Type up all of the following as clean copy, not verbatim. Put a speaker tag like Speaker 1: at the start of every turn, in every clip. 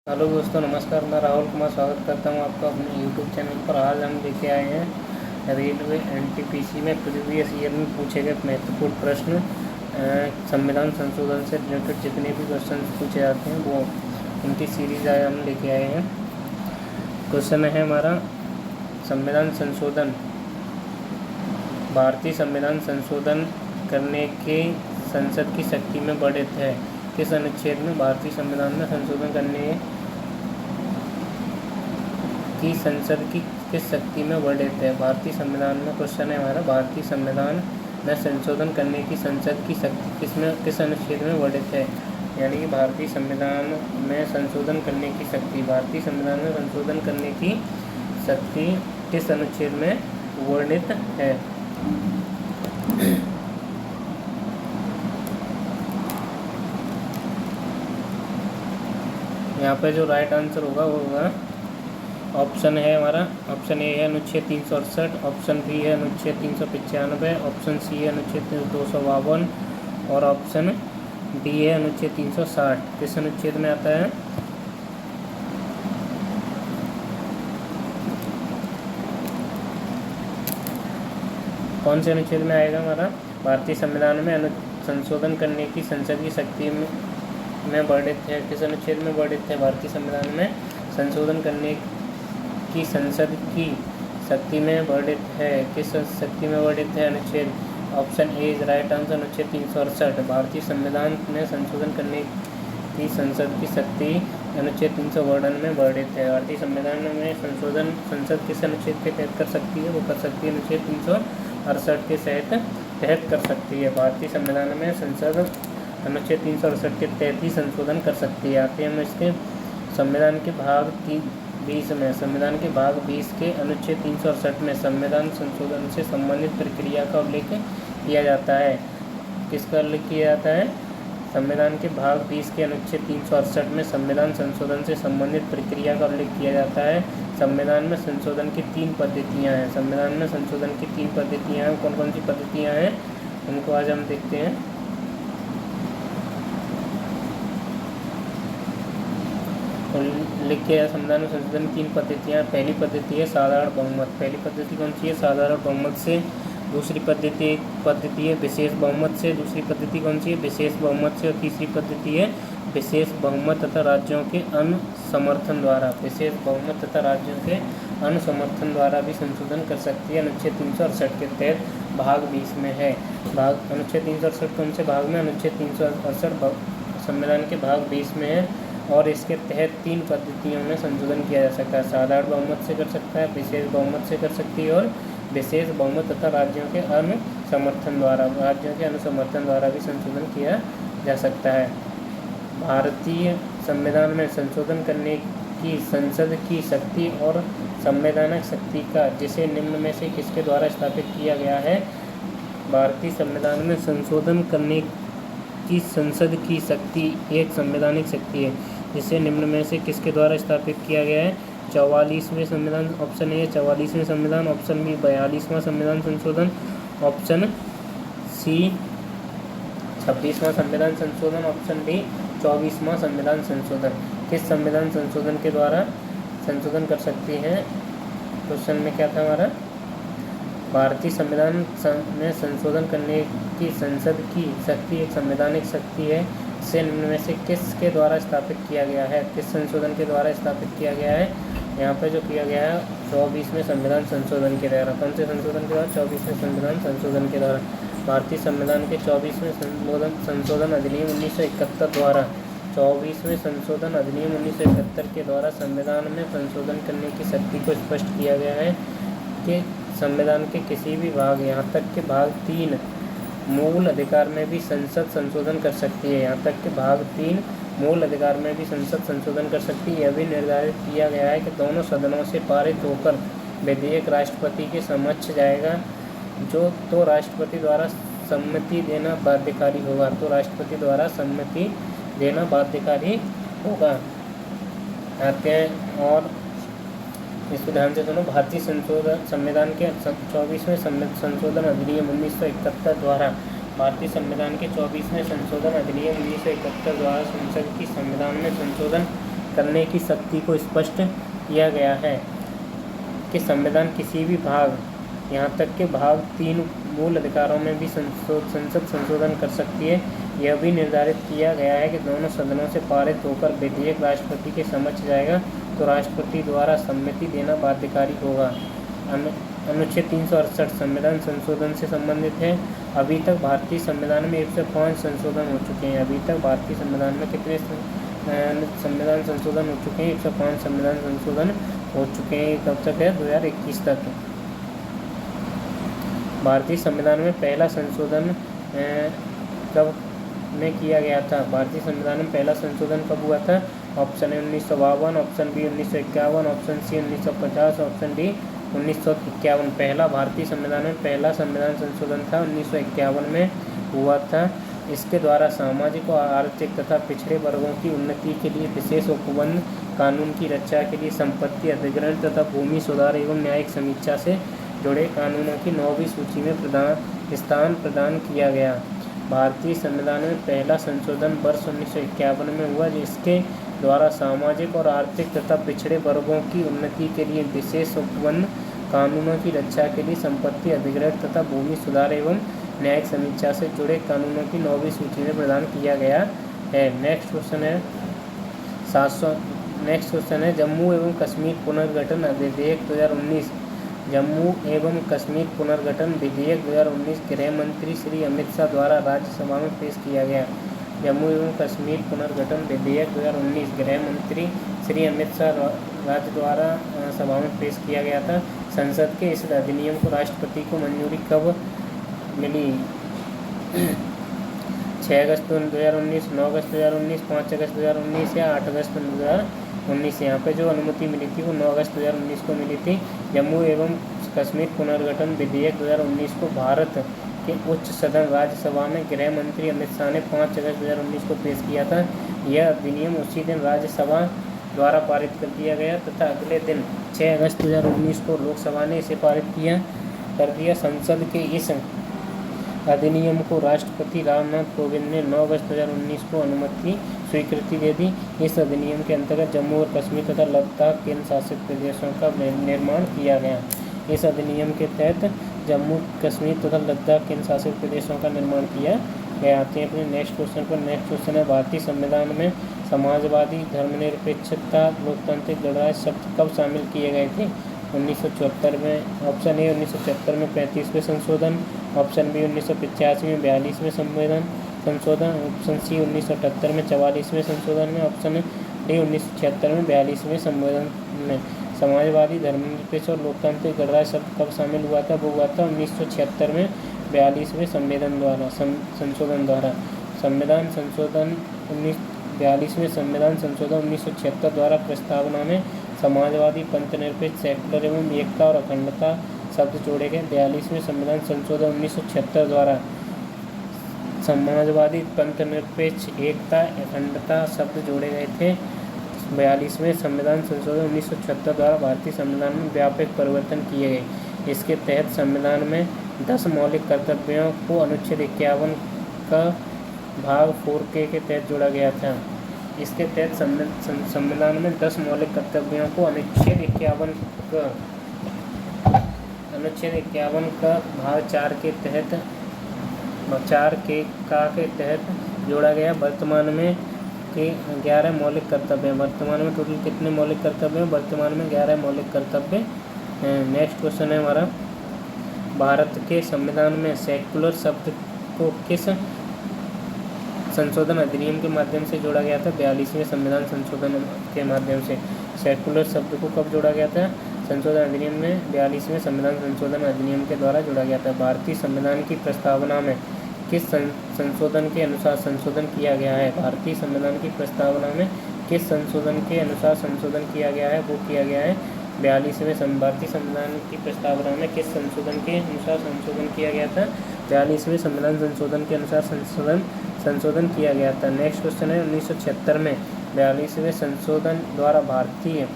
Speaker 1: Hello दोस्तों, नमस्कार। मैं राहुल कुमार स्वागत करता हूं आपका अपने यूट्यूब चैनल पर। आज हम लेके आए हैं रेलवे एनटीपीसी में प्रीवियस ईयर में पूछे गए महत्वपूर्ण प्रश्न। संविधान संशोधन से रिलेटेड जितने भी क्वेश्चन पूछे जाते हैं वो उनकी सीरीज आज हम लेके आए हैं। क्वेश्चन है हमारा, संविधान संशोधन, भारतीय संविधान संशोधन करने के संसद की शक्ति में वर्णित है। किस अनुच्छेद में भारतीय संविधान में संशोधन करने की संसद की किस शक्ति में वर्णित है? भारतीय संविधान में क्वेश्चन है हमारा, भारतीय संविधान में संशोधन करने की संसद की शक्ति किस अनुच्छेद में वर्णित है? यानी कि भारतीय संविधान में संशोधन करने की शक्ति, भारतीय संविधान में संशोधन करने की शक्ति किस अनुच्छेद में वर्णित है? यहाँ पे जो राइट आंसर होगा वो होगा ऑप्शन है हमारा, ऑप्शन ए है अनुच्छेद 368, ऑप्शन बी है अनुच्छेद 395, ऑप्शन सी है अनुच्छेद 252 और ऑप्शन डी है अनुच्छेद 360। किस अनुच्छेद में आता है? कौन से अनुच्छेद में आएगा हमारा? भारतीय संविधान में संशोधन करने की संसद की शक्ति में वर्णित है। किस अनुच्छेद में वर्णित है? भारतीय संविधान में संशोधन करने की संसद की शक्ति में वर्णित है। किस शक्ति में वर्णित है अनुच्छेद? Option A is right answer, अनुच्छेद 368। भारतीय संविधान में संशोधन करने की संसद की शक्ति अनुच्छेद 352 में वर्णित है। भारतीय संविधान में संशोधन संसद किस अनुच्छेद के तहत कर सकती है? वो कर सकती है अनुच्छेद 368 के तहत कर सकती है। भारतीय संविधान में संसद अनुच्छेद 368 के तहत ही संशोधन कर सकती है। आते हैं हम इसके संविधान के भाग 20 में। संविधान के भाग 20 के अनुच्छेद 368 में संविधान संशोधन से संबंधित प्रक्रिया का उल्लेख किया जाता है। किसका उल्लेख किया जाता है? संविधान के भाग 20 के अनुच्छेद 368 में संविधान संशोधन से संबंधित प्रक्रिया का उल्लेख किया जाता है। संविधान में संशोधन की 3 पद्धतियाँ हैं। संविधान में संशोधन की 3 पद्धतियाँ हैं। कौन कौन सी पद्धतियाँ हैं उनको आज हम देखते हैं। लिख के संविधान में संशोधन की 3 पद्धतियाँ। पहली पद्धति है साधारण बहुमत। पहली पद्धति कौन सी है? साधारण बहुमत से। दूसरी पद्धति है विशेष बहुमत से। दूसरी पद्धति कौन सी है? विशेष बहुमत से। और तीसरी पद्धति है विशेष बहुमत तथा राज्यों के अनुसमर्थन द्वारा। विशेष बहुमत तथा राज्यों के अनुसमर्थन द्वारा भी संशोधन कर सकती है। अनुच्छेद 368 के तहत भाग 20 में है। अनुच्छेद 368 कौन से भाग में? अनुच्छेद 368 संविधान के भाग 20 में है और इसके तहत 3 पद्धतियों में संशोधन किया जा सकता है। साधारण बहुमत से कर सकता है, विशेष बहुमत से कर सकती है और विशेष बहुमत तथा राज्यों के अनुसमर्थन द्वारा भी संशोधन किया जा सकता है। भारतीय संविधान में संशोधन करने की संसद की शक्ति और संवैधानिक शक्ति का जिसे निम्न में से किसके द्वारा स्थापित किया गया है? भारतीय संविधान में संशोधन करने की संसद की शक्ति एक संवैधानिक शक्ति है जिसे निम्न में से किसके द्वारा स्थापित किया गया है? 44वें संविधान, ऑप्शन ए 44वें संविधान, ऑप्शन बी 42वां संविधान संशोधन, ऑप्शन सी 26वां संविधान संशोधन, ऑप्शन डी 24वां संविधान संशोधन। किस संविधान संशोधन के द्वारा संशोधन कर सकते हैं? क्वेश्चन में क्या था हमारा? भारतीय संविधान में संशोधन करने की संसद की शक्ति एक संवैधानिक शक्ति है जिसे निम्न में से किसके द्वारा स्थापित किया गया है? किस संशोधन के द्वारा स्थापित किया गया है? यहाँ पे जो किया गया है 24वें संविधान संशोधन के द्वारा। कौन से संशोधन के द्वारा? 24वें संविधान संशोधन के द्वारा। भारतीय संविधान के 24वें संशोधन अधिनियम 1971 द्वारा 24वें संशोधन अधिनियम 1971 के द्वारा संविधान में संशोधन करने की शक्ति को स्पष्ट किया गया है कि संविधान के किसी भी भाग, यहाँ तक कि भाग 3 मूल अधिकार में भी संसद संशोधन कर सकती है। यहाँ तक कि भाग 3 मूल अधिकार में भी संसद संशोधन कर सकती है। यह भी निर्धारित किया गया है कि दोनों सदनों से पारित होकर विधेयक राष्ट्रपति के समक्ष जाएगा जो तो राष्ट्रपति द्वारा सम्मति देना बाध्यकारी होगा। तो राष्ट्रपति द्वारा सम्मति देना बाध्यकारी होगा। आते हैं और इसको ध्यान से सुनो। भारतीय संविधान के 24वें संशोधन अधिनियम 1971 द्वारा भारतीय संविधान के 24वें संशोधन अधिनियम 1971 द्वारा संसद की संविधान में संशोधन करने की शक्ति को स्पष्ट किया गया है कि संविधान किसी भी भाग, यहाँ तक कि भाग 3 मूल अधिकारों में भी संसद संशोधन कर सकती है। यह भी निर्धारित किया गया है कि दोनों सदनों से पारित होकर विधेयक राष्ट्रपति के समक्ष जाएगा तो राष्ट्रपति द्वारा सम्मति देना बाध्यकारी होगा। अनुच्छेद 368 संविधान संशोधन से संबंधित है। अभी तक भारतीय संविधान में 105 संशोधन हो चुके हैं। अभी तक भारतीय संविधान में कितने संविधान संशोधन हो चुके हैं? 105 संविधान संशोधन हो चुके हैं। कब तक है? 2021 तक। भारतीय संविधान में पहला संशोधन कब में किया गया था? भारतीय संविधान में पहला संशोधन कब हुआ था? Option A 1952, option B 1951, option C 1950, option D 1951। पहला भारतीय संविधान में पहला संविधान संशोधन था 1951 में हुआ था। इसके द्वारा सामाजिक और आर्थिक तथा पिछड़े वर्गों की उन्नति के लिए विशेष उपबंध, कानून की रक्षा के लिए संपत्ति अधिग्रहण तथा भूमि सुधार एवं न्यायिक समीक्षा से जुड़े कानूनों की 9वीं सूची में स्थान प्रदान किया गया। भारतीय संविधान में पहला संशोधन वर्ष 1951 में हुआ, जिसके द्वारा सामाजिक और आर्थिक तथा पिछड़े वर्गों की उन्नति के लिए विशेष उपबंध, कानूनों की रक्षा के लिए संपत्ति अधिग्रहण तथा भूमि सुधार एवं न्यायिक समीक्षा से जुड़े कानूनों की 9वीं सूची में प्रदान किया गया है। नेक्स्ट क्वेश्चन है जम्मू एवं कश्मीर पुनर्गठन विधेयक 2019। जम्मू एवं कश्मीर पुनर्गठन विधेयक 2019 गृह मंत्री श्री अमित शाह द्वारा राज्यसभा में पेश किया गया। जम्मू एवं कश्मीर पुनर्गठन विधेयक 2019 गृह मंत्री श्री अमित शाह राज्य द्वारा सभा में पेश किया गया था। संसद के इस अधिनियम को राष्ट्रपति को मंजूरी कब मिली? 6 अगस्त 2019, 9 अगस्त 2019, 5 अगस्त 2019 या 8 अगस्त 2019। यहाँ पे जो अनुमति मिली थी वो 9 अगस्त 2019 को मिली थी। जम्मू एवं कश्मीर पुनर्गठन विधेयक 2019 को भारत के उच्च सदन राज्यसभा में गृह मंत्री अमित शाह ने 5 अगस्त 2019 को पेश किया था। यह अधिनियम उसी दिन राज्यसभा द्वारा पारित कर दिया गया तथा अगले दिन 6 अगस्त 2019 को लोकसभा ने इसे पारित कर दिया। संसद के इस अधिनियम को राष्ट्रपति रामनाथ कोविंद ने 9 अगस्त 2019 को अनुमति स्वीकृति दे दी। इस अधिनियम के अंतर्गत जम्मू और कश्मीर तथा लद्दाख केंद्र शासित प्रदेशों का निर्माण किया गया। इस अधिनियम के तहत जम्मू कश्मीर तथा लद्दाख केंद्र शासित प्रदेशों का निर्माण किया गया। आते हैं अपने नेक्स्ट क्वेश्चन पर। नेक्स्ट क्वेश्चन है भारतीय संविधान में समाजवादी, धर्मनिरपेक्षता, लोकतांत्रिक गणराज्य शब्द कब शामिल किए गए थे? 1974 में। ऑप्शन ए 1974 में 35वें संशोधन, ऑप्शन बी 1985 में 42वें संशोधन, ऑप्शन सी 1978 में 44वें संशोधन में, ऑप्शन डी 1976 में 42वें संशोधन में। समाजवादी, धर्मनिरपेक्ष और लोकतांत्रिक गणराज्य शब्द कब शामिल हुआ था? वो हुआ था 1976 में 42वें संशोधन द्वारा। संविधान संशोधन 42वें संविधान संशोधन 1976 द्वारा प्रस्तावना में समाजवादी, पंथनिरपेक्ष, सेक्युलर एवं एकता और अखंडता शब्द जोड़े गए। 42वें संविधान संशोधन 1976 द्वारा समाजवादी, पंथनिरपेक्ष, एकता, अखंडता शब्द जोड़े गए थे। 42वें संविधान संशोधन 1976 द्वारा भारतीय संविधान में व्यापक परिवर्तन किए गए। इसके तहत संविधान में 10 मौलिक कर्तव्यों को अनुच्छेद 51 का भाग 4K के तहत जोड़ा गया था। इसके तहत संविधान में 10 मौलिक कर्तव्यों को अनुच्छेद 51 का भाग 4 के तहत 4K के तहत जोड़ा गया। वर्तमान में के 11 मौलिक कर्तव्य हैं। वर्तमान में टोटल कितने मौलिक कर्तव्य हैं? वर्तमान में 11 मौलिक कर्तव्य हैं। नेक्स्ट क्वेश्चन है हमारा, भारत के संविधान में सेक्युलर शब्द को किस संशोधन अधिनियम के माध्यम से जोड़ा गया था? 42वें संविधान संशोधन के माध्यम से। सेक्युलर शब्द को कब जोड़ा गया था? संशोधन अधिनियम में 42वें संविधान संशोधन अधिनियम के द्वारा जोड़ा गया था। भारतीय संविधान की प्रस्तावना में किस संशोधन के अनुसार संशोधन किया गया है? भारतीय संविधान की प्रस्तावना में किस संशोधन के अनुसार संशोधन किया गया है? वो किया गया है 42वें भारतीय संविधान की प्रस्तावना में किस संशोधन के अनुसार संशोधन किया गया था? 42वें संविधान संशोधन के अनुसार संशोधन किया गया था। नेक्स्ट क्वेश्चन है 1976 में 42वें संशोधन द्वारा भारतीय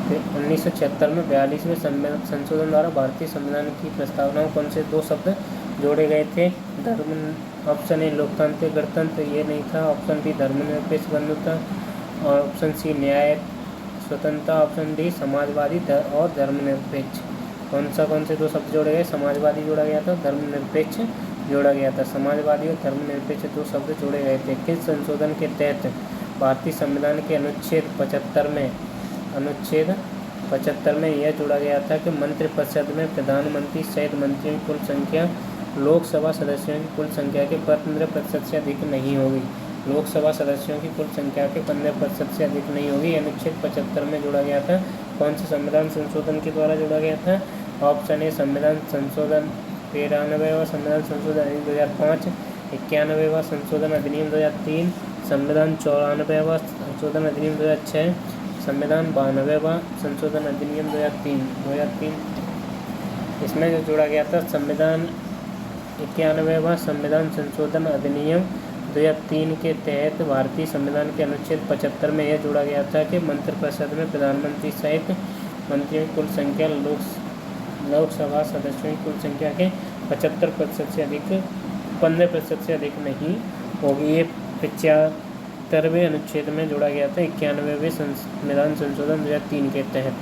Speaker 1: 1976 में 42वें संशोधन द्वारा भारतीय संविधान की प्रस्तावना में कौन से 2 शब्द जोड़े गए थे? धर्म ऑप्शन ए लोकतांत्रिक गणतंत्र, ये नहीं था। ऑप्शन बी धर्मनिरपेक्ष बंधुता और ऑप्शन सी न्याय स्वतंत्रता, ऑप्शन डी समाजवादी और धर्मनिरपेक्ष। कौन से दो शब्द जोड़े गए? समाजवादी जोड़ा गया था, धर्मनिरपेक्ष जोड़ा गया था। समाजवादी और धर्मनिरपेक्ष दो शब्द जोड़े गए थे। किस संशोधन के तहत भारतीय संविधान के अनुच्छेद 75 में यह जोड़ा गया था कि मंत्रिपरिषद में प्रधानमंत्री सहित मंत्रियों की कुल संख्या लोकसभा सदस्यों की कुल संख्या के 15% से अधिक नहीं होगी। लोकसभा सदस्यों की कुल संख्या के 15% से अधिक नहीं होगी। अनुच्छेद 75 में जोड़ा गया था। कौन से संविधान संशोधन के द्वारा जोड़ा गया था? ऑप्शन ए संविधान संशोधन 93वां संविधान संशोधन अधिनियम 2005, 91वां संशोधन अधिनियम 2003, संविधान 94वां संशोधन अधिनियम 2006, संविधान 92वां संशोधन अधिनियम 2003। इसमें जो जोड़ा गया था संविधान 91वां संविधान संशोधन अधिनियम 2003 के तहत भारतीय संविधान के अनुच्छेद 75 में यह जोड़ा गया था कि मंत्रिपरिषद में प्रधानमंत्री सहित मंत्रियों की कुल संख्या लोकसभा सदस्यों की कुल संख्या के 15% से अधिक नहीं होगी। ये 75वें अनुच्छेद में जोड़ा गया था 91वें संविधान संशोधन 2003 के तहत।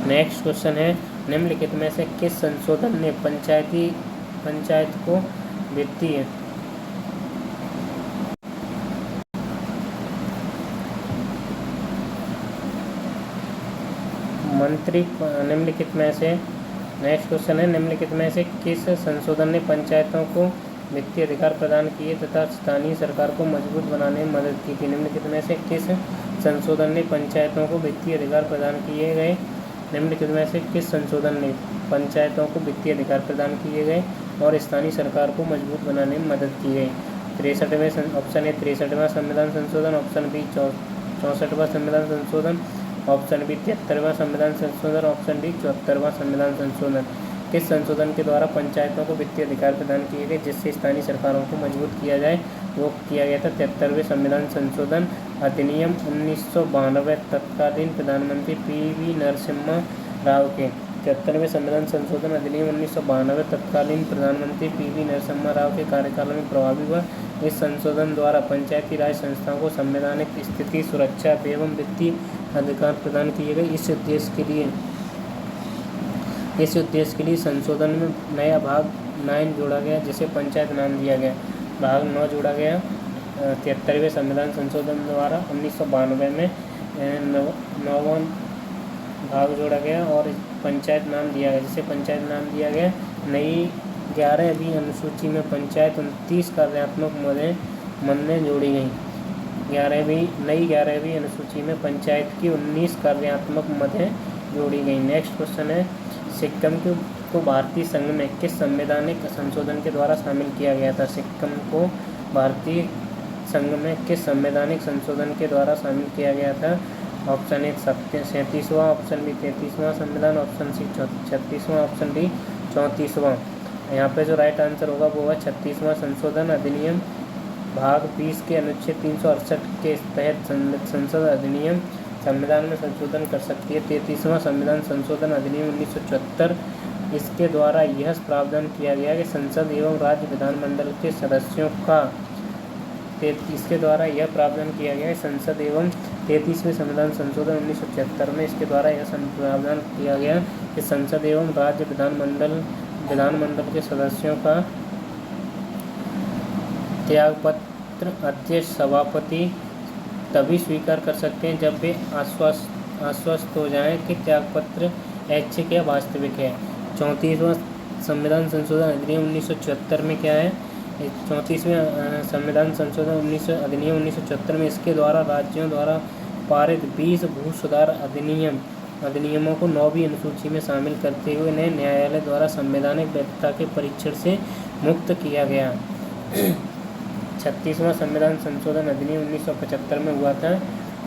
Speaker 1: नेक्स्ट क्वेश्चन है, निम्नलिखित में से किस संशोधन ने पंचायत को वित्तीय निम्नलिखित में से नेक्स्ट क्वेश्चन है, निम्नलिखित में से किस संशोधन ने पंचायतों को वित्तीय अधिकार प्रदान किए तथा स्थानीय सरकार को मजबूत बनाने में मदद की थी? निम्नलिखित में से किस संशोधन ने पंचायतों को वित्तीय अधिकार प्रदान किए गए? निम्नलिखित में से किस संशोधन ने पंचायतों को वित्तीय अधिकार प्रदान किए गए और स्थानीय सरकार को मजबूत बनाने में मदद की गई? 63वें ऑप्शन ए 63वां संविधान संशोधन, ऑप्शन बी 64वां संविधान संशोधन, ऑप्शन बी 73वां संविधान संशोधन, ऑप्शन डी 74वां संविधान संशोधन। किस संशोधन के द्वारा पंचायतों को वित्तीय अधिकार प्रदान किए गए जिससे स्थानीय सरकारों को मजबूत किया जाए? वो किया गया था 73वें संविधान संशोधन अधिनियम 1992 तत्कालीन प्रधानमंत्री पी.वी. नरसिम्हा राव के 73वें संविधान संशोधन अधिनियम 1992 तत्कालीन प्रधानमंत्री पी.वी. नरसिम्हा राव के कार्यकाल में प्रभावी हुआ। इस संशोधन द्वारा पंचायती राज संस्थाओं को संवैधानिक स्थिति, सुरक्षा एवं वित्तीय अधिकार प्रदान किए गए। इस उद्देश्य के लिए संशोधन में नया भाग 9 जोड़ा गया जिसे पंचायत नाम दिया गया। भाग 9 जोड़ा गया 73वें संविधान संशोधन द्वारा 1992 में 9वां भाग जोड़ा गया और पंचायत नाम दिया गया जिसे पंचायत नाम दिया गया। नई 11वीं अनुसूची में पंचायत 29 कार्यात्मक मदें जोड़ी गई। नई 11वीं अनुसूची में पंचायत की 19 कार्यात्मक मदें जोड़ी गई। नेक्स्ट क्वेश्चन है, सिक्किम को भारतीय संघ में किस संवैधानिक संशोधन के द्वारा शामिल किया गया था? सिक्किम को भारतीय संघ में किस संवैधानिक संशोधन के द्वारा शामिल किया गया था? ऑप्शन ए 37वां, ऑप्शन बी 33वां संविधान, ऑप्शन सी 36वां, ऑप्शन डी 34वां। यहाँ पे जो राइट आंसर होगा वो है 36वां संशोधन अधिनियम। भाग 20 के अनुच्छेद 368 के तहत संसद अधिनियम संविधान में संशोधन कर सकती है। 33वां संविधान संशोधन अधिनियम 1974, इसके द्वारा यह प्रावधान किया गया कि संसद एवं राज्य विधानमंडल के सदस्यों का इसके द्वारा यह प्रावधान किया गया है संसद एवं 33वें संविधान संशोधन 1974 में इसके द्वारा यह प्रावधान किया गया कि संसद एवं राज्य विधानमंडल के सदस्यों का त्यागपत्र अध्यक्ष सभापति तभी स्वीकार कर सकते हैं जब वे आश्वस्त हो जाएं कि त्यागपत्र ऐच्छिक या वास्तविक है। 34वां संविधान संशोधन अधिनियम 1974 में क्या है? 34वें संविधान संशोधन अधिनियम 1974 में इसके द्वारा राज्यों द्वारा पारित 20 भू सुधार अधिनियमों को 9वीं अनुसूची में शामिल करते हुए नए न्यायालय द्वारा संवैधानिक वैधता के परीक्षण से मुक्त किया गया। 36वां संविधान संशोधन अधिनियम 1975 में हुआ था।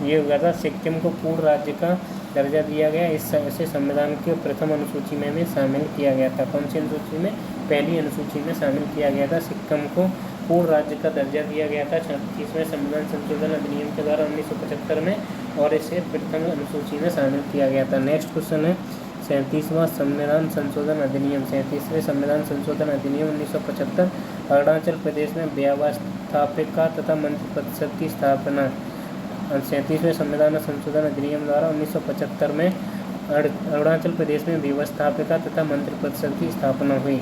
Speaker 1: ये हुआ था सिक्किम को पूर्ण राज्य का दर्जा दिया गया। इसे संविधान के प्रथम अनुसूची में शामिल किया गया था। कौन सी अनुसूची में? पहली अनुसूची में शामिल किया गया था। सिक्किम को पूर्ण राज्य का दर्जा दिया गया था 36वें संविधान संशोधन अधिनियम के द्वारा 1975 में और इसे प्रथम अनुसूची में शामिल किया गया था। नेक्स्ट क्वेश्चन है, 37वां संविधान संशोधन अधिनियम 37वें संविधान संशोधन अधिनियम 1975 अरुणाचल प्रदेश में व्यवस्थापिका तथा मंत्रिपरिषद की स्थापना। 37वें संविधान संशोधन अधिनियम द्वारा 1975 में अरुणाचल प्रदेश में व्यवस्थापिका तथा मंत्रिपरिषद की स्थापना हुई।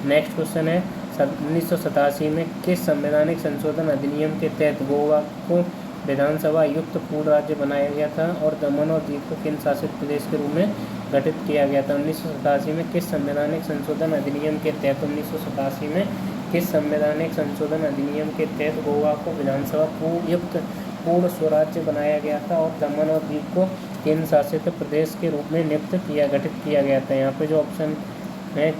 Speaker 1: नेक्स्ट क्वेश्चन है 1987 में किस संवैधानिक संशोधन अधिनियम के तहत गोवा को विधानसभा युक्त पूर्ण राज्य बनाया गया था और दमन और दीव को केंद्र शासित प्रदेश के रूप में गठित किया गया था। 1987 में किस संवैधानिक संशोधन अधिनियम के तहत 1987 में किस संवैधानिक संशोधन अधिनियम के तहत गोवा को विधानसभा युक्त पूर्ण स्वराज्य बनाया गया था और दमन और दीव को केंद्र शासित प्रदेश के रूप में गठित किया गया था। यहाँ पे जो ऑप्शन है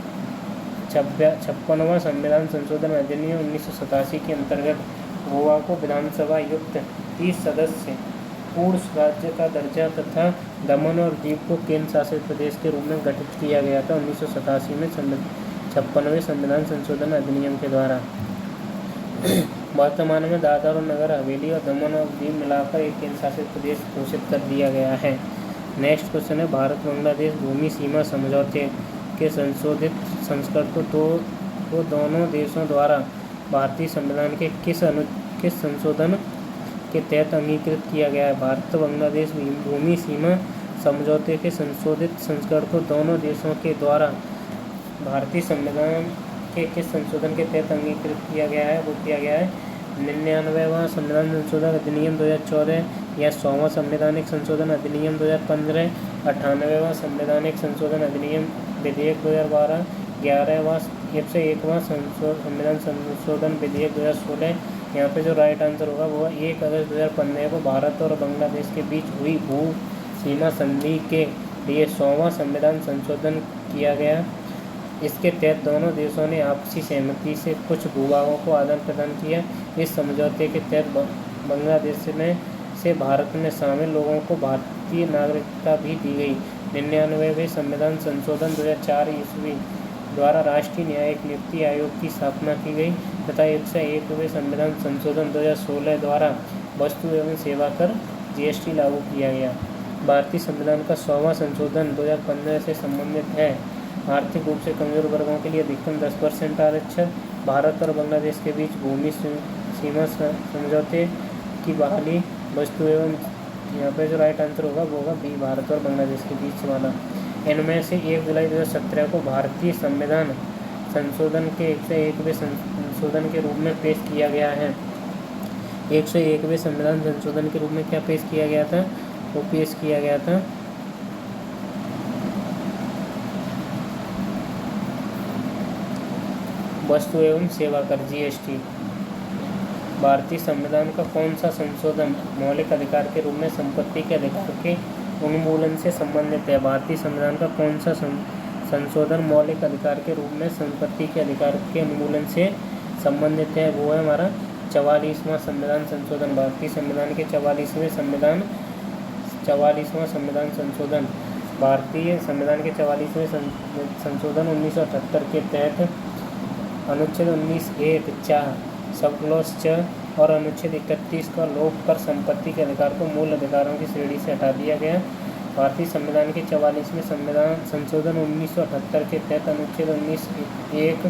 Speaker 1: 56वां संविधान संशोधन अधिनियम 1987 के अंतर्गत गोवा को विधानसभा युक्त 30 सदस्य पूर्ण राज्य का दर्जा तथा दमन और दीव को केंद्र शासित प्रदेश के रूप में गठित किया गया था 1987 में 56वें संविधान संशोधन अधिनियम के द्वारा। वर्तमान में दादर और नगर हवेली और दमन और दीव मिलाकर एक केंद्र शासित प्रदेश घोषित कर दिया गया है। नेक्स्ट क्वेश्चन है भारत बांग्लादेश भूमि सीमा समझौते के संशोधित संस्करण को दोनों देशों द्वारा भारतीय संविधान के किस संशोधन के तहत अंगीकृत किया गया है। भारत बांग्लादेश भूमि सीमा समझौते के संशोधित संस्करण को दोनों देशों के द्वारा भारतीय संविधान के किस संशोधन के तहत अंगीकृत किया गया है, वो किया गया है 99वां संविधान संशोधन अधिनियम 2014 या 100वां संवैधानिक संशोधन अधिनियम 2015, 98वां संवैधानिक संशोधन अधिनियम विधेयक 2012, 11वां 101वां संविधान संशोधन विधेयक 2016। यहाँ पे जो राइट आंसर होगा वो 1 अगस्त 2015 को भारत और बांग्लादेश के बीच हुई भू सीमा संधि के लिए 100वां संविधान संशोधन किया गया। इसके तहत दोनों देशों ने आपसी सहमति से कुछ भूभागों को आदान प्रदान किया। इस समझौते के तहत बांग्लादेश से भारत में शामिल लोगों को भारतीय नागरिकता भी दी गई। 99वें संविधान संशोधन 2004 ईस्वी द्वारा राष्ट्रीय न्यायिक नियुक्ति आयोग की स्थापना की गई तथा 101वें संविधान संशोधन 2016 द्वारा वस्तु एवं सेवा कर GST लागू किया गया। भारतीय संविधान का 100वां संशोधन 2015 से संबंधित है। आर्थिक रूप से कमजोर वर्गों के लिए अधिकतम 10% आरक्षण। भारत और बांग्लादेश के बीच भूमि सीमा समझौते की बहाली। वस्तु एवं यहाँ पे जो राइट आंसर होगा वो होगा बी, भारत और बांग्लादेश के बीच वाला। इनमें से 1 जुलाई 2017 को भारतीय संविधान संशोधन के 101वें संशोधन के रूप में पेश किया गया है। 101वें संविधान संशोधन के रूप में क्या पेश किया गया था, वो पेश किया गया था वस्तु एवं सेवा कर GST। भारतीय संविधान का कौन सा संशोधन मौलिक अधिकार के रूप में संपत्ति के अधिकार के उन्मूलन से संबंधित है। भारतीय संविधान का कौन सा संशोधन मौलिक अधिकार के रूप में संपत्ति के अधिकार के उन्मूलन से संबंधित है, वो है हमारा 44वां संविधान संशोधन। भारतीय संविधान के 44वां संविधान संशोधन भारतीय संविधान के 44वें संशोधन 1978 के तहत अनुच्छेद 19(1)(4) सब क्लॉज 4 और अनुच्छेद 31 का लोप कर संपत्ति के अधिकार को मूल अधिकारों की श्रेणी से हटा दिया गया। भारतीय संविधान के 44वें संविधान संशोधन 1978 के तहत अनुच्छेद 19(1)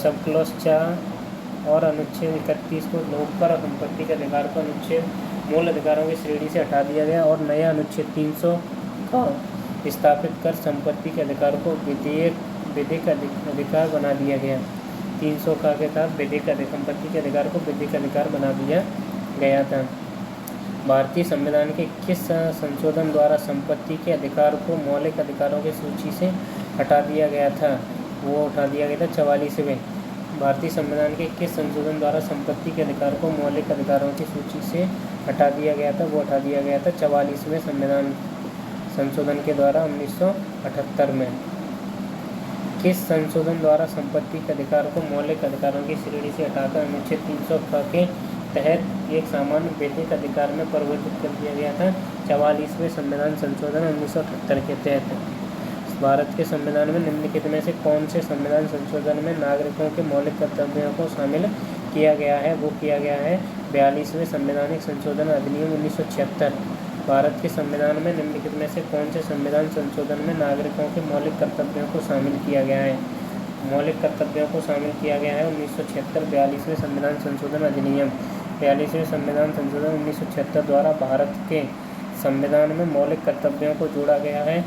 Speaker 1: सब क्लॉज 4 और अनुच्छेद 31 को लोप कर संपत्ति के अधिकार को अनुच्छेद मूल अधिकारों की श्रेणी से हटा दिया गया और नया अनुच्छेद 300 का स्थापित कर संपत्ति के अधिकार को विधिक अधिकार बना दिया गया। 300 का के तहत संपत्ति के अधिकार को विधिक अधिकार बना दिया गया था। भारतीय संविधान के किस संशोधन द्वारा संपत्ति के अधिकार को मौलिक अधिकारों की सूची से हटा दिया गया था, वो उठा दिया गया था 44वें। भारतीय संविधान के किस संशोधन द्वारा संपत्ति के अधिकार को मौलिक अधिकारों की सूची से हटा दिया गया था, वो हटा दिया गया था 44वें संविधान संशोधन के द्वारा 1978 में। किस संशोधन द्वारा संपत्ति के अधिकार को मौलिक अधिकारों की श्रेणी से हटाकर अनुच्छेद 300 के तहत एक सामान्य वैधिक अधिकार में परिवर्तित कर दिया गया था। 44वें संविधान संशोधन 1978 के तहत भारत के संविधान में निम्नलिखित में से कौन से संविधान संशोधन में नागरिकों के मौलिक कर्तव्यों को शामिल किया गया है, वो किया गया है 42वें संवैधानिक संशोधन अधिनियम 1976। भारत के संविधान में निम्नलिखित में से कौन से संविधान संशोधन में नागरिकों के मौलिक कर्तव्यों को शामिल किया गया है? मौलिक कर्तव्यों को शामिल किया गया है 1976 42वें संविधान संशोधन अधिनियम। 42वें संविधान संशोधन 1976 द्वारा भारत के संविधान में मौलिक कर्तव्यों को जोड़ा गया है।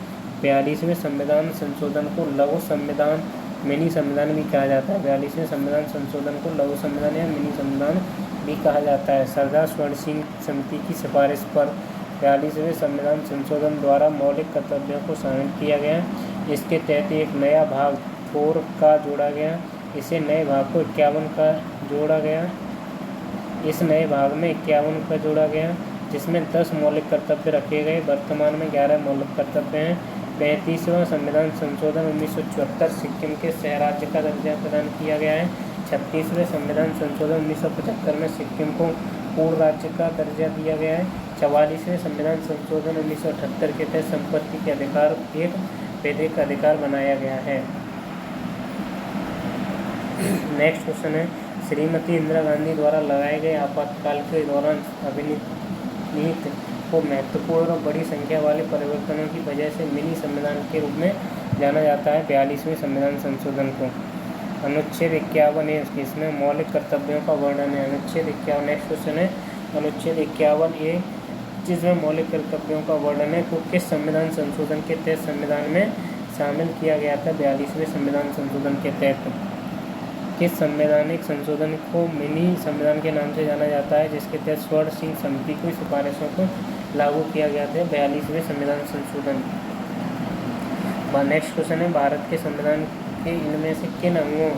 Speaker 1: 42वें संविधान संशोधन को लघु संविधान, मिनी संविधान भी कहा जाता है। 42वें संविधान संशोधन को लघु संविधान या मिनी संविधान भी कहा जाता है। सरदार स्वर्ण सिंह समिति की सिफारिश पर 42वें संविधान संशोधन द्वारा मौलिक कर्तव्यों को शामिल किया गया। इसके तहत एक नया भाग 4 का जोड़ा गया। इसे नए भाग को 51 का जोड़ा गया। इस नए भाग में 51 का जोड़ा गया, जिसमें 10 मौलिक कर्तव्य रखे गए। वर्तमान में 11 मौलिक कर्तव्य हैं। 35वां संविधान संशोधन 1974 सिक्किम के सहराज्य का दर्जा प्रदान किया गया है। 36वें संविधान संशोधन 1975 में सिक्किम को पूर्ण राज्य का दर्जा दिया गया है। 44वें संविधान संशोधन 1978 के तहत संपत्ति के अधिकार एक वैधिक अधिकार बनाया गया है। नेक्स्ट क्वेश्चन है, श्रीमती इंदिरा गांधी द्वारा लगाए गए आपातकाल के दौरान अभिनीत को महत्वपूर्ण और बड़ी संख्या वाले परिवर्तनों की वजह से मिनी संविधान के रूप में जाना जाता है। 42वें संविधान संशोधन को अनुच्छेद 51 है, इसमें मौलिक कर्तव्यों का वर्णन है। अनुच्छेद 51। नेक्स्ट क्वेश्चन है, अनुच्छेद 51A जिसमें मौलिक कर्तव्यों का वर्णन है को किस संविधान संशोधन के तहत संविधान में शामिल किया गया था? 42वें संविधान संशोधन के तहत। किस संवैधानिक संशोधन को मिनी संविधान के नाम से जाना जाता है, जिसके तहत स्वर्ण सिंह समिति की सिफारिशों को लागू किया गया था? 42वें संविधान संशोधन। नेक्स्ट क्वेश्चन है, भारत के संविधान के इनमें से किन अंगों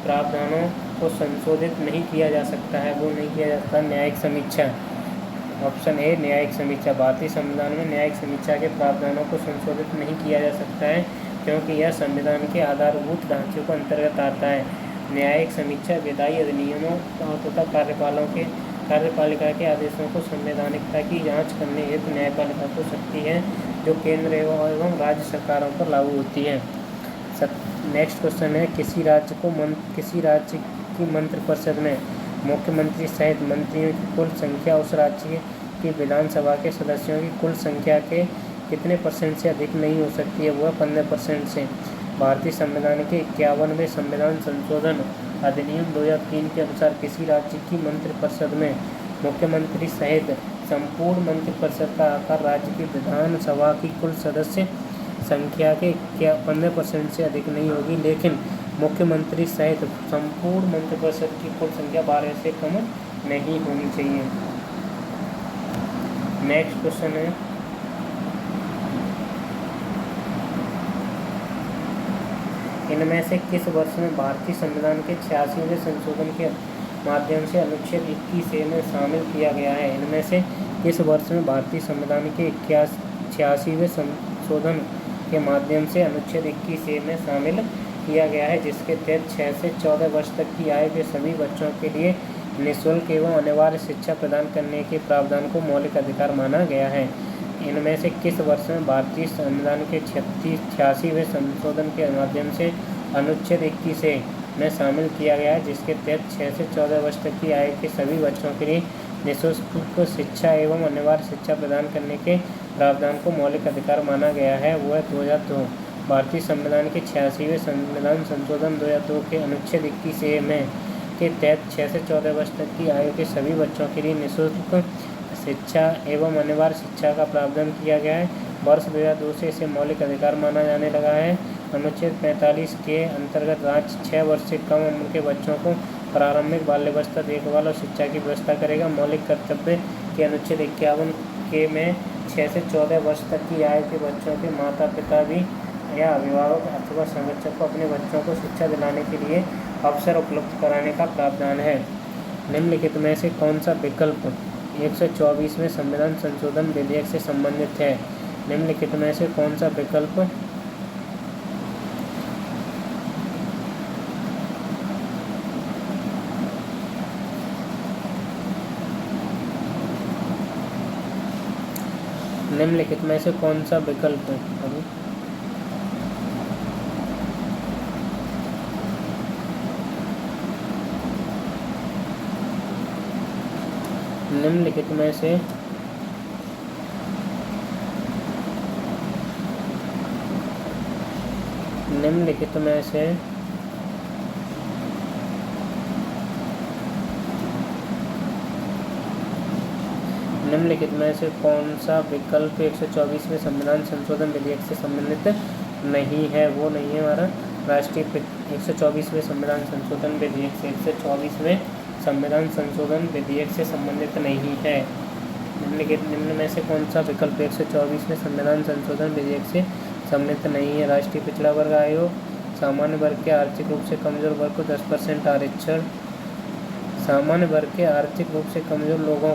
Speaker 1: प्रावधानों को संशोधित नहीं किया जा सकता है? वो नहीं किया जा सकता। न्यायिक समीक्षा। ऑप्शन ए न्यायिक समीक्षा। भारतीय संविधान में न्यायिक समीक्षा के प्रावधानों को संशोधित नहीं किया जा सकता है, क्योंकि यह संविधान के आधारभूत ढांचे को अंतर्गत आता है। न्यायिक समीक्षा विधायी अधिनियमों तथा कार्यपालिका के आदेशों को संवैधानिकता की जांच करने हेतु न्यायपालिका को शक्ति है, जो केंद्र एवं राज्य सरकारों पर लागू होती है। नेक्स्ट क्वेश्चन है, किसी राज्य की मंत्रिपरिषद में मुख्यमंत्री सहित मंत्रियों की कुल संख्या उस राज्य की विधानसभा के सदस्यों की कुल संख्या के कितने % से अधिक नहीं हो सकती है? वह 15% से। भारतीय संविधान के 51वें संविधान संशोधन अधिनियम 2003 के अनुसार किसी राज्य की मंत्रिपरिषद में मुख्यमंत्री सहित संपूर्ण मंत्रिपरिषद का आकार राज्य की विधानसभा की कुल सदस्य संख्या के 15% से अधिक नहीं होगी, लेकिन मुख्यमंत्री सहित संपूर्ण मंत्रिपरिषद की कुल संख्या 12 से कम नहीं होनी चाहिए। नेक्स्ट क्वेश्चन है, इनमें से किस वर्ष में भारतीय संविधान के 86वें संशोधन के माध्यम से अनुच्छेद 21A में शामिल किया गया है? इनमें से किस वर्ष में भारतीय संविधान के 86वें संशोधन के माध्यम से अनुच्छेद 21A में शामिल किया गया है, जिसके तहत 6 से 14 वर्ष तक की आयु के सभी बच्चों के लिए निःशुल्क एवं अनिवार्य शिक्षा प्रदान करने के प्रावधान को मौलिक अधिकार माना गया है? इनमें से किस वर्ष में भारतीय संविधान के 86वें संशोधन के माध्यम से अनुच्छेद 21A में शामिल किया गया है, जिसके तहत 6 से 14 वर्ष तक की आयु के सभी बच्चों के लिए निःशुल्क शिक्षा एवं अनिवार्य शिक्षा प्रदान करने के प्रावधान को मौलिक अधिकार माना गया है? वह 2002। भारतीय संविधान के 86वें संविधान संशोधन 2002 के अनुच्छेद 21A में के तहत 6 से 14 वर्ष तक की आयु के सभी बच्चों के लिए निःशुल्क शिक्षा एवं अनिवार्य शिक्षा का प्रावधान किया गया है। वर्ष 2002 से इसे मौलिक अधिकार माना जाने लगा है। अनुच्छेद 45 के अंतर्गत राज्य 6 वर्ष से कम उम्र के बच्चों को प्रारंभिक बाल्यावस्था देखभाल और शिक्षा की व्यवस्था करेगा। मौलिक कर्तव्य के अनुच्छेद 51 के में 6 से 14 वर्ष तक की आयु के बच्चों के माता पिता भी या अभिभावक अथवा संरक्षक को अपने बच्चों को शिक्षा दिलाने के लिए अवसर उपलब्ध कराने का प्रावधान है। निम्नलिखित में से कौन सा विकल्प 124वें संविधान संशोधन विधेयक से संबंधित है? निम्नलिखित में से कौन सा विकल्प निम्नलिखित में से कौन सा विकल्प निम्नलिखित में से निम्नलिखित में से कौन सा विकल्प 124वें संविधान संशोधन विधेयक से संबंधित नहीं है? वो नहीं है हमारा राष्ट्रीय 124वें संविधान संशोधन विधेयक से 124वें संविधान संशोधन विधेयक से संबंधित नहीं है। निम्न में से कौन सा विकल्प 124वें संविधान संशोधन विधेयक से सम्मिलित नहीं है? राष्ट्रीय पिछड़ा वर्ग आयोग, सामान्य वर्ग के आर्थिक रूप से कमजोर वर्ग को 10% आरक्षण, सामान्य वर्ग के आर्थिक रूप से कमजोर लोगों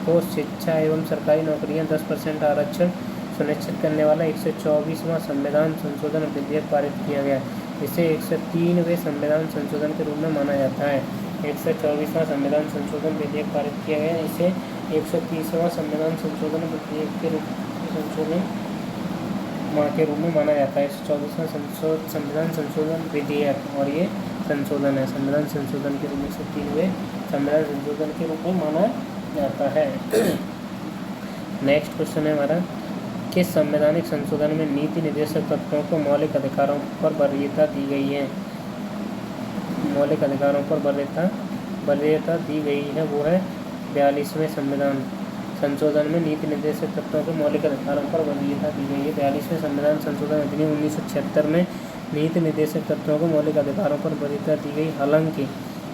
Speaker 1: को शिक्षा एवं सरकारी नौकरियां 10% आरक्षण सुनिश्चित करने वाला 124वां संविधान संशोधन विधेयक पारित किया गया। इसे 103वें संविधान संशोधन के रूप में माना जाता है। 124वां संविधान संशोधन विधेयक पारित किया गया, इसे 130वां संविधान संशोधन विधेयक के रूप में माना जाता है। 124वां संविधान संशोधन विधेयक और ये संशोधन है, संविधान संशोधन के रूप में 103वें संविधान संशोधन के रूप में माना जाता है। नेक्स्ट क्वेश्चन है हमारा, किस संवैधानिक संशोधन में नीति निर्देशक तत्वों को मौलिक अधिकारों पर वरीयता दी गई है? मौलिक अधिकारों पर वरीयता दी गई है, वो है 42वें संविधान संशोधन में नीति निर्देशक तत्वों के मौलिक अधिकारों पर वरीयता दी गई है। 42वें संविधान संशोधन अधिनियम 1976 में नीति निर्देशक तत्वों को मौलिक अधिकारों पर वरीयता दी गई। हालांकि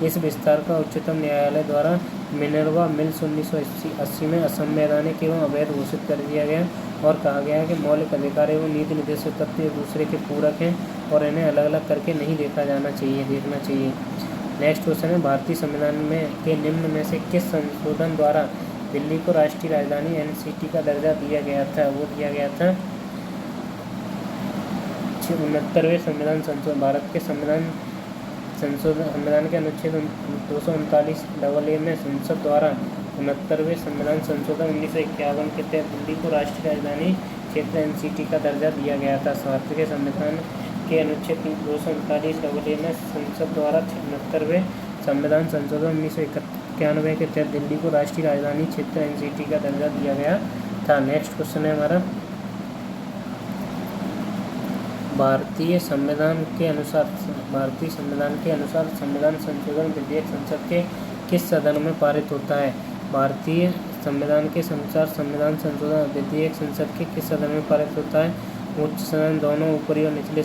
Speaker 1: इस विस्तार का उच्चतम न्यायालय द्वारा मिनर्वा मिल्स 1980 में असंवैधानिक एवं अवैध घोषित कर दिया गया और कहा गया है कि मौलिक अधिकार एवं नीति निर्देशक तत्व एक दूसरे के पूरक हैं और इन्हें अलग अलग करके नहीं देखना चाहिए। नेक्स्ट क्वेश्चन है, भारतीय संविधान में के निम्न में से किस संशोधन द्वारा दिल्ली को राष्ट्रीय राजधानी NCT का दर्जा दिया गया था? वो दिया गया था 69वें संविधान संशोधन। भारत के संविधान के अनुच्छेद 239 में संसद द्वारा 69वें संविधान संशोधन 1951 के तहत दिल्ली को राष्ट्रीय राजधानी क्षेत्र NCT का दर्जा दिया गया था। भारत के संविधान के अनुच्छेद 239 में संसद द्वारा 69वें संविधान संशोधन 1991 के तहत दिल्ली को राष्ट्रीय राजधानी क्षेत्र NCT का दर्जा दिया गया था। नेक्स्ट क्वेश्चन है हमारा, भारतीय संविधान के अनुसार संविधान संशोधन विधेयक संसद के किस सदन में पारित होता है? भारतीय संविधान के अनुसार संविधान संशोधन विधेयक संसद के किस सदन में पारित होता है? उच्च सदन, दोनों ऊपरी और निचले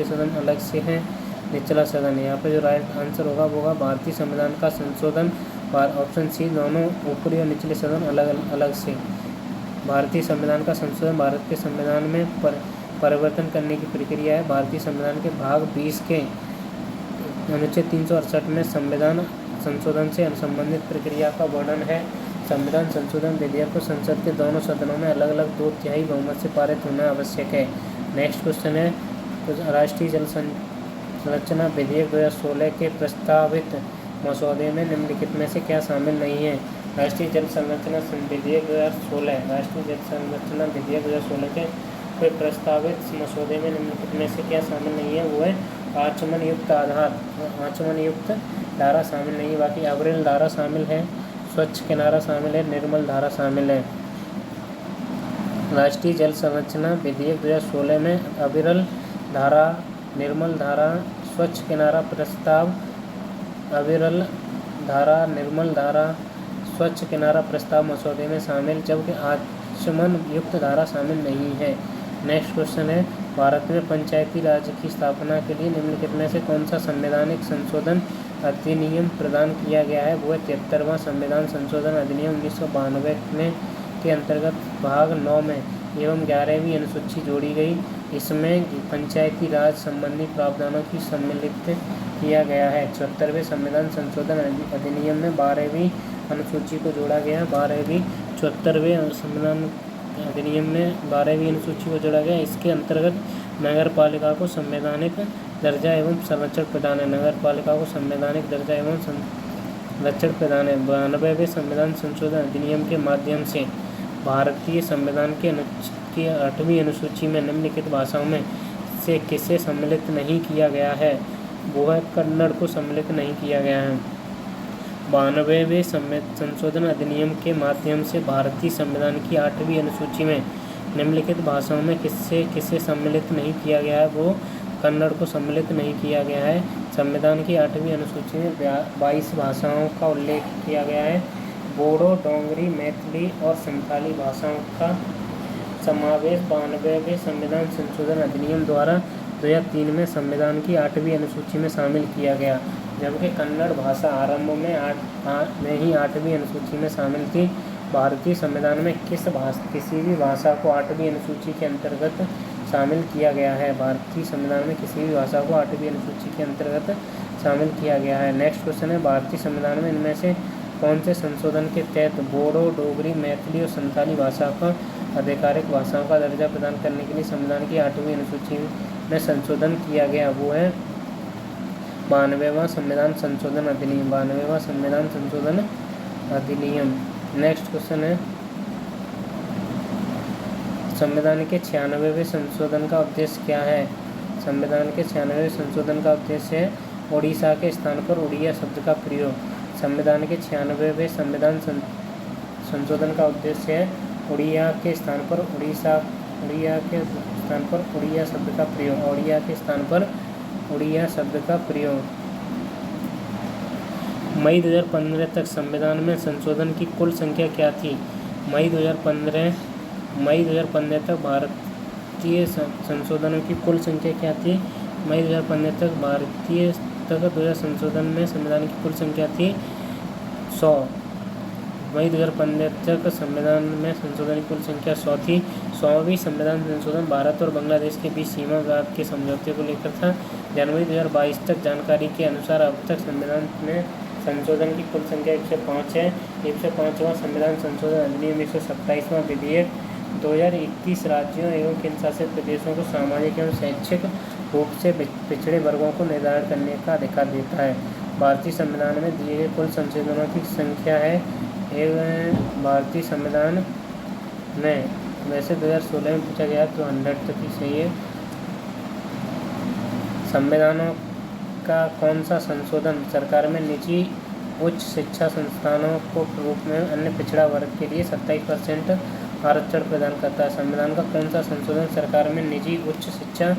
Speaker 1: सदन अलग से हैं, निचला सदन। यहाँ पे जो राइट आंसर होगा वो होगा भारतीय संविधान का संशोधन, ऑप्शन सी, दोनों ऊपरी और निचले सदन अलग से। भारतीय संविधान का संशोधन भारत के संविधान में परिवर्तन करने की प्रक्रिया है। भारतीय संविधान के भाग 20 के अनुच्छेद 368 में संविधान संशोधन से संबंधित प्रक्रिया का वर्णन है। संविधान संशोधन विधेयक को संसद के दोनों सदनों में अलग अलग 2/3 बहुमत से पारित होना आवश्यक है। नेक्स्ट क्वेश्चन है, राष्ट्रीय जल संरचना विधेयक 2016 के प्रस्तावित मसौदे में निम्नलिखित में से क्या शामिल नहीं है? राष्ट्रीय जल संरचना विधेयक 2016 के प्रस्तावित मसौदे में निम्नलिखित में से क्या शामिल नहीं है? वो है आचमन युक्त धारा शामिल नहीं है। बाकी अविरल धारा शामिल है, स्वच्छ किनारा शामिल है, निर्मल धारा शामिल है। राष्ट्रीय जल संरचना विधेयक 2016 में अविरल धारा, निर्मल धारा, स्वच्छ किनारा प्रस्ताव, अविरल धारा, निर्मल धारा, स्वच्छ किनारा प्रस्ताव मसौदे में शामिल, जबकि आचमन युक्त धारा शामिल नहीं है। नेक्स्ट क्वेश्चन है, भारत में पंचायती राज की स्थापना के लिए निम्नलिखित में से कौन सा संवैधानिक संशोधन अधिनियम प्रदान किया गया है? वो है 73वां संविधान संशोधन अधिनियम 1992 के अंतर्गत भाग 9 में एवं 11वीं अनुसूची जोड़ी गई। इसमें पंचायती राज संबंधी प्रावधानों की सम्मिलित किया गया है। 74वें संविधान संशोधन अधिनियम में 12वीं अनुसूची को जोड़ा गया। 74वें संविधान अधिनियम में 12वीं अनुसूची को जोड़ा गया। इसके अंतर्गत नगर पालिका को संवैधानिक दर्जा एवं संरक्षण प्रदान है। नगर पालिका को संवैधानिक दर्जा एवं संरक्षण प्रदान है। 92वें संविधान संशोधन अधिनियम के माध्यम से भारतीय संविधान के 8वीं अनुसूची में निम्नलिखित भाषाओं में से किसे सम्मिलित नहीं किया गया है? वो है कन्नड़ को सम्मिलित नहीं किया गया है। 92वें संशोधन अधिनियम के माध्यम से भारतीय संविधान की 8वीं अनुसूची में निम्नलिखित भाषाओं में किसे सम्मिलित नहीं किया गया है? वो कन्नड़ को सम्मिलित नहीं किया गया है। संविधान की 8वीं अनुसूची में 22 भाषाओं का उल्लेख किया गया है। बोडो, डोंगरी, मैथिली और संथाली भाषाओं का समावेश 92वें संविधान संशोधन अधिनियम द्वारा 2003 में संविधान की 8वीं अनुसूची में शामिल किया गया, जबकि कन्नड़ भाषा आरंभ में ही 8वीं अनुसूची में शामिल थी। भारतीय संविधान में किसी भी भाषा को 8वीं अनुसूची के अंतर्गत शामिल किया गया है? भारतीय संविधान में किसी भी भाषा को 8वीं अनुसूची के अंतर्गत शामिल किया गया है। नेक्स्ट क्वेश्चन है, भारतीय संविधान में इनमें से कौन से संशोधन के तहत बोडो, डोगरी, मैथिली और संथाली भाषा को आधिकारिक भाषाओं का दर्जा प्रदान करने के लिए संविधान की 8वीं अनुसूची में संशोधन किया गया? वो है 92वां संविधान संशोधन अधिनियम। 92वां संविधान संशोधन अधिनियम। नेक्स्ट क्वेश्चन है, संविधान के 96वें संशोधन का उद्देश्य क्या है? संविधान के 96वें संशोधन का उद्देश्य है ओडिशा के स्थान पर उड़िया शब्द का प्रयोग। संविधान के 96वें संविधान संशोधन का उद्देश्य है उड़िया के स्थान पर उड़िया शब्द का प्रयोग। ओडिया के स्थान पर उड़िया शब्द का प्रयोग। मई 2015 तक संविधान में संशोधन की कुल संख्या क्या थी? मई 2015 तक भारतीय संशोधनों की कुल संख्या क्या थी? मई 2015 तक भारतीय 2000 संशोधन में संविधान की कुल संख्या थी 100। मई 2015 तक संविधान में संशोधन की कुल संख्या 100 थी। 100वीं संविधान संशोधन भारत और बांग्लादेश के बीच सीमा विवाद के समझौते को लेकर था। जनवरी 2022 तक जानकारी के अनुसार अब तक संविधान में संशोधन की कुल संख्या 105 है। 105वां संविधान संशोधन अधिनियम 127वां विधेयक 2021 राज्यों एवं केंद्रशासित प्रदेशों को सामाजिक एवं शैक्षिक रूप से पिछड़े वर्गों को निर्धारित करने का अधिकार देता है। भारतीय संविधान में दिए गए कुल संशोधनों की संख्या है एवं भारतीय संविधान में वैसे 2016 में पूछा गया तो 100 तक ही सही है। संविधानों का कौन सा संशोधन सरकार में निजी उच्च शिक्षा संस्थानों को रूप में अन्य पिछड़ा वर्ग के लिए 27% आरक्षण प्रदान करता है? संविधान का कौन सा संशोधन सरकार में निजी उच्च शिक्षा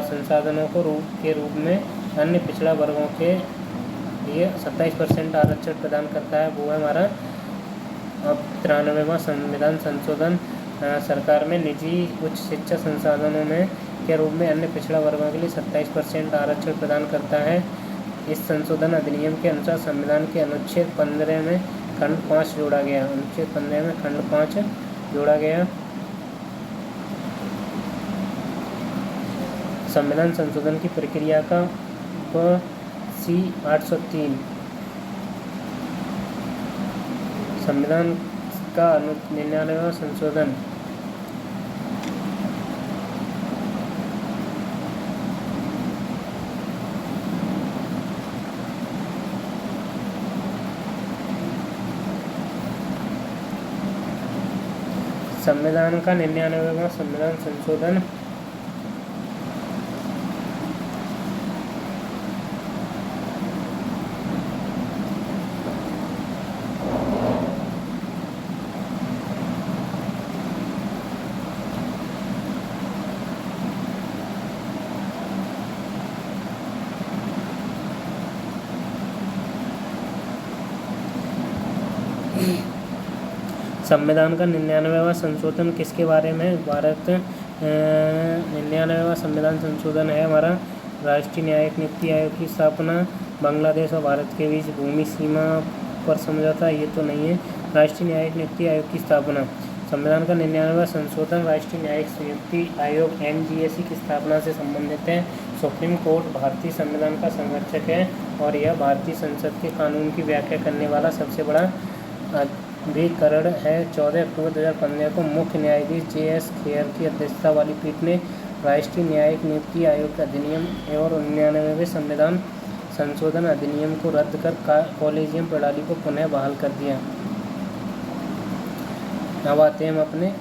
Speaker 1: संसाधनों को रूप में अन्य पिछड़ा वर्गों के लिए 27% आरक्षण प्रदान करता है? वो है हमारा 93वां संविधान संशोधन सरकार में निजी उच्च शिक्षा संसाधनों में के रूप में अन्य पिछड़ा वर्गों के लिए 27% आरक्षण प्रदान करता है। इस संशोधन अधिनियम के अनुसार संविधान के अनुच्छेद 15 में खंड 5 जोड़ा गया। अनुच्छेद 15 में खंड 5 जोड़ा गया। संविधान संशोधन की प्रक्रिया का C 803 संविधान का 99वां संशोधन संविधान का 99वां संविधान संशोधन संविधान का 99वां संशोधन किसके बारे में? 99वां संविधान संशोधन है हमारा राष्ट्रीय न्यायिक नियुक्ति आयोग की स्थापना, बांग्लादेश और भारत के बीच भूमि सीमा पर समझौता, ये तो नहीं है। राष्ट्रीय न्यायिक नियुक्ति आयोग की स्थापना। संविधान का 99वां संशोधन राष्ट्रीय न्यायिक नियुक्ति आयोग NGSC की स्थापना से संबंधित है। सुप्रीम कोर्ट भारतीय संविधान का संरक्षक है और यह भारतीय संसद के कानून की व्याख्या करने वाला सबसे बड़ा अधिकरण है। 14 अक्टूबर 2015 को मुख्य न्यायाधीश JS खेर की अध्यक्षता वाली पीठ ने राष्ट्रीय न्यायिक नियुक्ति आयोग अधिनियम और 99वें संविधान संशोधन अधिनियम को रद्द कर कॉलेजियम प्रणाली को पुनः बहाल कर दिया। अब आते हैं हम अपने